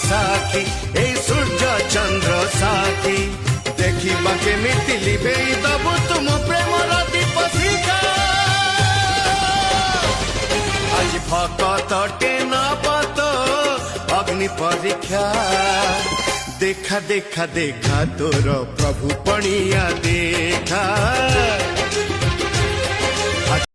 साखी ए सूर्य चंद्र साखी देखा केमिति लिभेई दबु तुम प्रेमर दीप शिखा आज भकत टेन पत अग्नि परीक्षा देखा देखा देखा तोर प्रभु पणिया देखा।